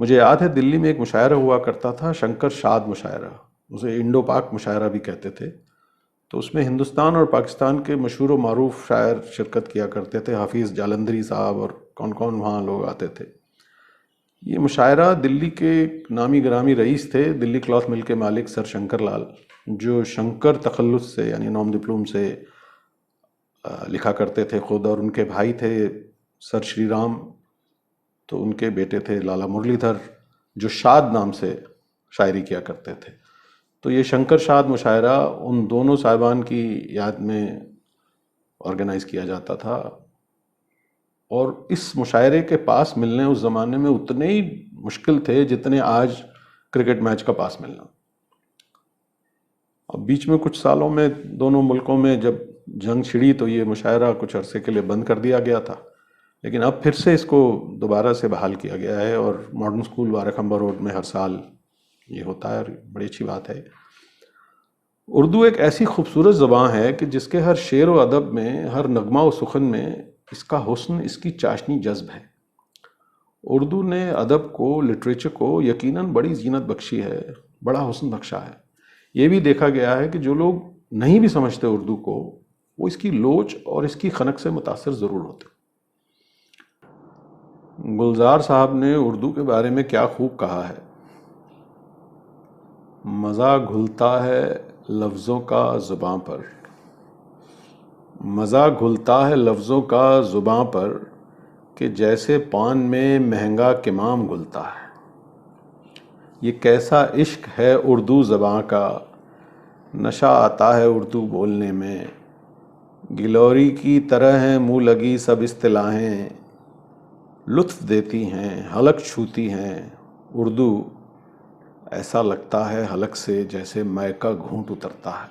مجھے یاد ہے دلی میں ایک مشاعرہ ہوا کرتا تھا، شنکر شاد مشاعرہ، اسے انڈو پاک مشاعرہ بھی کہتے تھے. تو اس میں ہندوستان اور پاکستان کے مشہور و معروف شاعر شرکت کیا کرتے تھے، حافظ جالندھری صاحب اور کون کون وہاں لوگ آتے تھے. یہ مشاعرہ دلی کے نامی گرامی رئیس تھے، دلی کلاتھ مل کے مالک سر شنکر لال، جو شنکر تخلص سے یعنی نام دپلوم سے لکھا کرتے تھے خود، اور ان کے بھائی تھے سر شری رام، تو ان کے بیٹے تھے لالا مرلی دھر، جو شاد نام سے شاعری کیا کرتے تھے. تو یہ شنکر شاد مشاعرہ ان دونوں صاحبان کی یاد میں آرگنائز کیا جاتا تھا، اور اس مشاعرے کے پاس ملنے اس زمانے میں اتنے ہی مشکل تھے جتنے آج کرکٹ میچ کا پاس ملنا. اب بیچ میں کچھ سالوں میں دونوں ملکوں میں جب جنگ چھڑی تو یہ مشاعرہ کچھ عرصے کے لیے بند کر دیا گیا تھا، لیکن اب پھر سے اس کو دوبارہ سے بحال کیا گیا ہے، اور ماڈرن اسکول وارکھمبا روڈ میں ہر سال یہ ہوتا ہے، اور بڑی اچھی بات ہے. اردو ایک ایسی خوبصورت زبان ہے کہ جس کے ہر شعر و ادب میں، ہر نغمہ و سخن میں اس کا حسن، اس کی چاشنی جذب ہے. اردو نے ادب کو، لٹریچر کو یقیناً بڑی زینت بخشی ہے، بڑا حسن بخشا ہے. یہ بھی دیکھا گیا ہے کہ جو لوگ نہیں بھی سمجھتے اردو کو، وہ اس کی لوچ اور اس کی خنک سے متاثر ضرور ہوتے. گلزار صاحب نے اردو کے بارے میں کیا خوب کہا ہے: مزہ گھلتا ہے لفظوں کا زباں پر، مزہ گھلتا ہے لفظوں کا زباں پر، کہ جیسے پان میں مہنگا کمام گھلتا ہے. یہ کیسا عشق ہے اردو زباں کا، نشہ آتا ہے اردو بولنے میں. گلوری کی طرح ہیں منہ لگی سب اصطلاحیں، لطف دیتی ہیں حلق چھوتی ہیں. اردو ایسا لگتا ہے حلق سے جیسے مے کا گھونٹ اترتا ہے.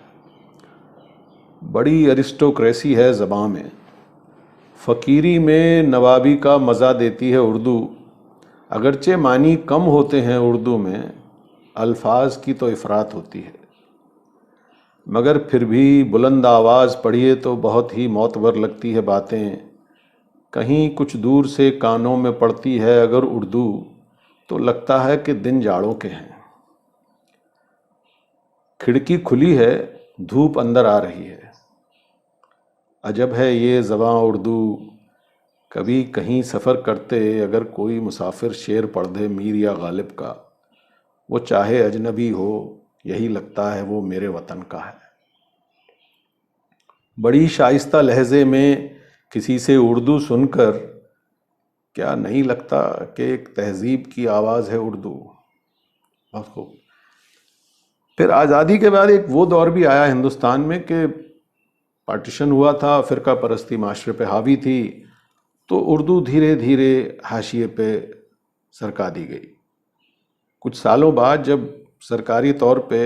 بڑی ارسٹوکریسی ہے زبان میں، فقیری میں نوابی کا مزہ دیتی ہے اردو. اگرچہ معنی کم ہوتے ہیں اردو میں، الفاظ کی تو افراط ہوتی ہے، مگر پھر بھی بلند آواز پڑھیے تو بہت ہی معتبر لگتی ہے باتیں. کہیں کچھ دور سے کانوں میں پڑتی ہے اگر اردو، تو لگتا ہے کہ دن جاڑوں کے ہیں. کھڑکی کھلی ہے دھوپ اندر آ رہی ہے. عجب ہے یہ زباں اردو، کبھی کہیں سفر کرتے اگر کوئی مسافر شعر پڑھ دے میر یا غالب کا، وہ چاہے اجنبی ہو یہی لگتا ہے وہ میرے وطن کا ہے. بڑی شائستہ لہجے میں کسی سے اردو سن کر کیا نہیں لگتا کہ ایک تہذیب کی آواز ہے اردو. بہت خوب. پھر آزادی کے بعد ایک وہ دور بھی آیا ہندوستان میں کہ پارٹیشن ہوا تھا، فرقہ پرستی معاشرے پہ حاوی تھی، تو اردو دھیرے دھیرے حاشیے پہ سرکا دی گئی. کچھ سالوں بعد جب سرکاری طور پہ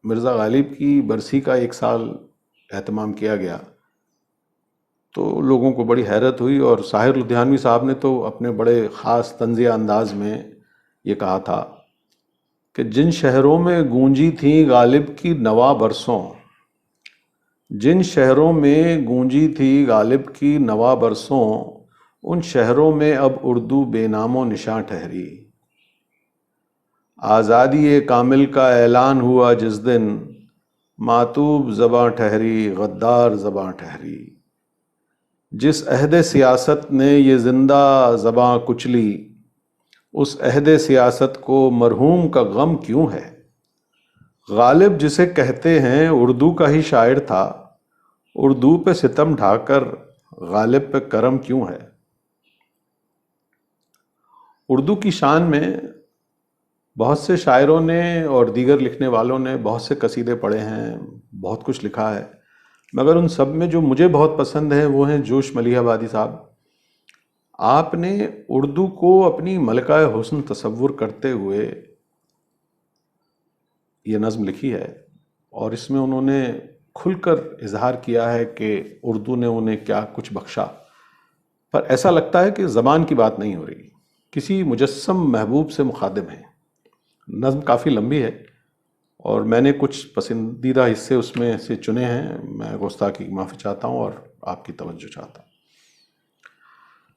مرزا غالب کی برسی کا 1 سال اہتمام کیا گیا تو لوگوں کو بڑی حیرت ہوئی، اور ساحر لدھیانوی صاحب نے تو اپنے بڑے خاص طنزیہ انداز میں یہ کہا تھا کہ جن شہروں میں گونجی تھی غالب کی نوا برسوں، جن شہروں میں گونجی تھی غالب کی نوا برسوں، ان شہروں میں اب اردو بے نام و نشاں ٹھہری. آزادی کامل کا اعلان ہوا جس دن، ماتوب زباں ٹھہری غدار زباں ٹھہری. جس عہد سیاست نے یہ زندہ زباں کچلی، اس عہد سیاست کو مرحوم کا غم کیوں ہے. غالب جسے کہتے ہیں اردو کا ہی شاعر تھا، اردو پہ ستم ڈھا کر غالب پہ کرم کیوں ہے. اردو کی شان میں بہت سے شاعروں نے اور دیگر لکھنے والوں نے بہت سے قصیدے پڑھے ہیں، بہت کچھ لکھا ہے، مگر ان سب میں جو مجھے بہت پسند ہیں وہ ہیں جوش ملیح آبادی صاحب. آپ نے اردو کو اپنی ملکہ حسن تصور کرتے ہوئے یہ نظم لکھی ہے، اور اس میں انہوں نے کھل کر اظہار کیا ہے کہ اردو نے انہیں کیا کچھ بخشا. پر ایسا لگتا ہے کہ زبان کی بات نہیں ہو رہی، کسی مجسم محبوب سے مخاطب ہیں. نظم کافی لمبی ہے اور میں نے کچھ پسندیدہ حصے اس میں سے چنے ہیں. میں گستاخی کی معافی چاہتا ہوں اور آپ کی توجہ چاہتا ہوں.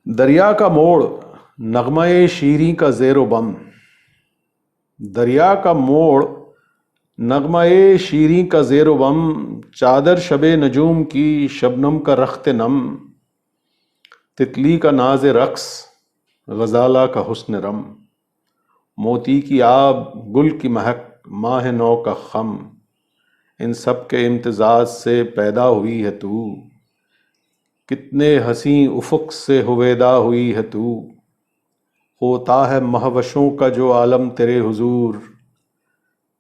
دریا کا موڑ، نغمہ شیریں کا زیر و بم، دریا کا موڑ نغمہ شیریں کا زیر و بم، چادر شب نجوم کی شبنم کا رخت نم، تتلی کا ناز رقص غزالہ کا حسن رم، موتی کی آب گل کی مہک ماہ نو کا خم، ان سب کے امتزاج سے پیدا ہوئی ہے تو، کتنے حسیں افق سے ہویدا ہوئی ہے تو، ہوتا ہے مہوشوں کا جو عالم تیرے حضور،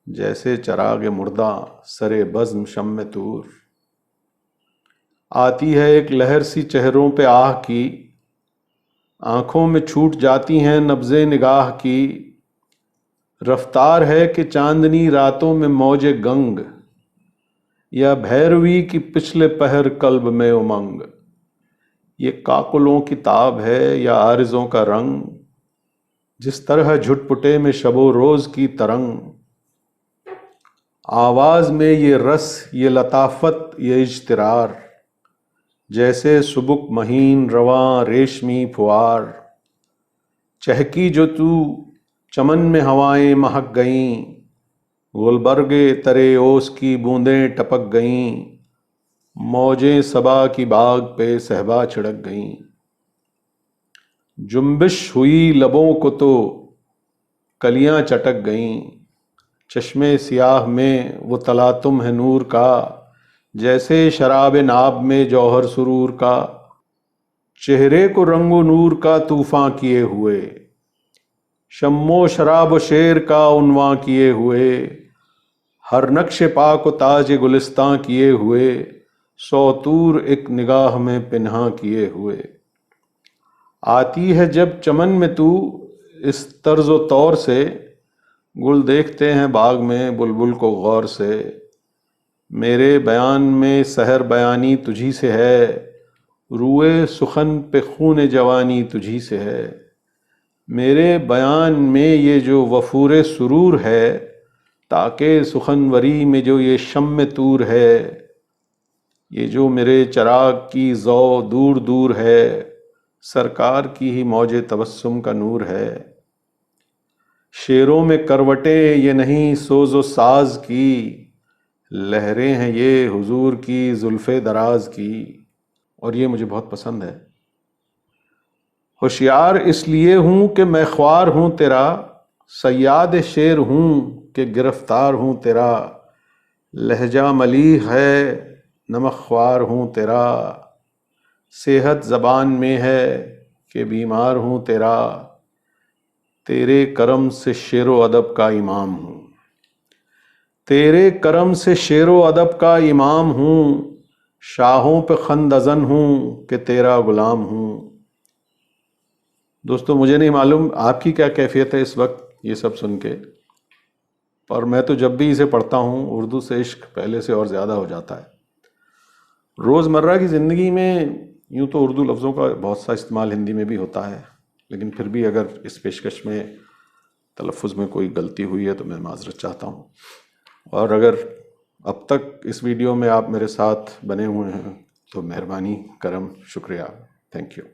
جیسے چراغ مردہ سرے بزم شمع طور، آتی ہے ایک لہر سی چہروں پہ آہ کی، آنکھوں میں چھوٹ جاتی ہیں نبضیں نگاہ کی، رفتار ہے کہ چاندنی راتوں میں موج گنگ، یا بھیروی کی پچھلے پہر قلب میں امنگ، یہ کاکلوں کی تاب ہے یا عارضوں کا رنگ، جس طرح جھٹ پٹے میں شب و روز کی ترنگ، آواز میں یہ رس یہ لطافت یہ اجترار، جیسے سبک مہین رواں ریشمی پھوار، چہکی جو تو چمن میں ہوائیں مہک گئیں، گلبرگے ترے اوس کی بوندیں ٹپک گئیں، موجیں صبا کی باغ پہ صہبا چھڑک گئیں، جنبش ہوئی لبوں کو تو کلیاں چٹک گئیں، چشمے سیاہ میں وہ تلاطم ہے نور کا، جیسے شراب ناب میں جوہر سرور کا، چہرے کو رنگ و نور کا طوفاں کیے ہوئے، شم و شراب و شعر کا عنواں کیے ہوئے، ہر نقش پاک و تاج گلستاں کیے ہوئے، سو طور ایک نگاہ میں پنہاں کیے ہوئے، آتی ہے جب چمن میں تو اس طرز و طور سے، گل دیکھتے ہیں باغ میں بلبل کو غور سے، میرے بیان میں سحر بیانی تجھی سے ہے، روئے سخن پہ خون جوانی تجھی سے ہے، میرے بیان میں یہ جو وفور سرور ہے، تاکہ سخنوری میں جو یہ شم طور ہے، یہ جو میرے چراغ کی ضو دور دور ہے، سرکار کی ہی موج تبسم کا نور ہے، شعروں میں کروٹیں یہ نہیں سوز و ساز کی، لہریں ہیں یہ حضور کی زلف دراز کی، اور یہ مجھے بہت پسند ہے، ہوشیار اس لیے ہوں کہ میں خوار ہوں تیرا، صیاد شعر ہوں کہ گرفتار ہوں تیرا، لہجہ ملیح ہے نمک خوار ہوں تیرا، صحت زبان میں ہے کہ بیمار ہوں تیرا، تیرے کرم سے شعر و ادب کا امام ہوں، تیرے کرم سے شعر و ادب کا امام ہوں، شاہوں پہ خند ازن ہوں کہ تیرا غلام ہوں۔ دوستو مجھے نہیں معلوم آپ کی کیا کیفیت ہے اس وقت یہ سب سن کے، پر میں تو جب بھی اسے پڑھتا ہوں اردو سے عشق پہلے سے اور زیادہ ہو جاتا ہے۔ روزمرہ کی زندگی میں یوں تو اردو لفظوں کا بہت سا استعمال ہندی میں بھی ہوتا ہے، لیکن پھر بھی اگر اس پیشکش میں تلفظ میں کوئی غلطی ہوئی ہے تو میں معذرت چاہتا ہوں، اور اگر اب تک اس ویڈیو میں آپ میرے ساتھ بنے ہوئے ہیں تو مہربانی کرم شکریہ، تھینک یو۔